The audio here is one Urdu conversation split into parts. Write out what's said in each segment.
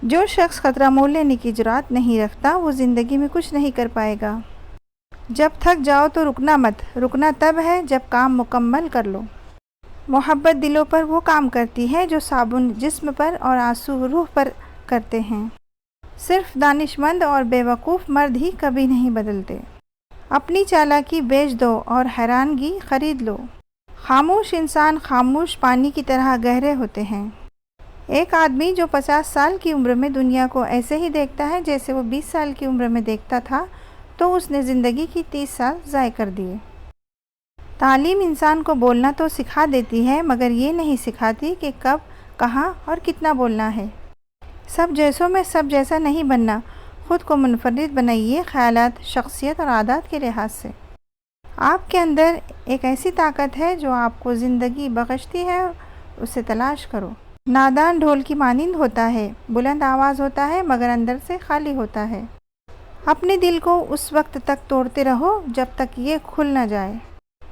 جو شخص خطرہ مول لینے کی جرات نہیں رکھتا وہ زندگی میں کچھ نہیں کر پائے گا۔ جب تھک جاؤ تو رکنا مت، رکنا تب ہے جب کام مکمل کر لو۔ محبت دلوں پر وہ کام کرتی ہے جو صابن جسم پر اور آنسو روح پر کرتے ہیں۔ صرف دانش مند اور بے وقوف مرد ہی کبھی نہیں بدلتے۔ اپنی چالاکی بیچ دو اور حیرانگی خرید لو۔ خاموش انسان خاموش پانی کی طرح گہرے ہوتے ہیں۔ ایک آدمی جو 50 سال کی عمر میں دنیا کو ایسے ہی دیکھتا ہے جیسے وہ 20 سال کی عمر میں دیکھتا تھا تو اس نے زندگی کی 30 سال ضائع کر دیے۔ تعلیم انسان کو بولنا تو سکھا دیتی ہے مگر یہ نہیں سکھاتی کہ کب، کہاں اور کتنا بولنا ہے۔ سب جیسوں میں سب جیسا نہیں بننا، خود کو منفرد بنائیے خیالات، شخصیت اور عادات کے لحاظ سے۔ آپ کے اندر ایک ایسی طاقت ہے جو آپ کو زندگی بخشتی ہے، اسے تلاش کرو۔ نادان ڈھول کی مانند ہوتا ہے، بلند آواز ہوتا ہے مگر اندر سے خالی ہوتا ہے۔ اپنے دل کو اس وقت تک توڑتے رہو جب تک یہ کھل نہ جائے۔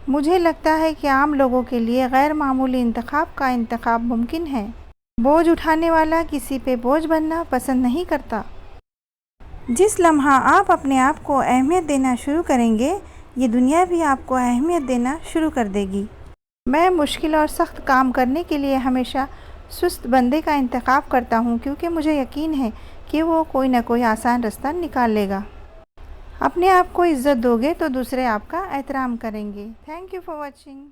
مجھے لگتا ہے کہ عام لوگوں کے لیے غیر معمولی انتخاب کا انتخاب ممکن ہے۔ بوجھ اٹھانے والا کسی پہ بوجھ بننا پسند نہیں کرتا۔ جس لمحہ آپ اپنے آپ کو اہمیت دینا شروع کریں گے، یہ دنیا بھی آپ کو اہمیت دینا شروع کر دے گی۔ میں مشکل اور سخت کام کرنے کے لیے ہمیشہ سست بندے کا انتخاب کرتا ہوں کیونکہ مجھے یقین ہے کہ وہ کوئی نہ کوئی آسان رستہ نکال لے گا۔ اپنے آپ کو عزت دو گے تو دوسرے آپ کا احترام کریں گے۔ Thank you for watching.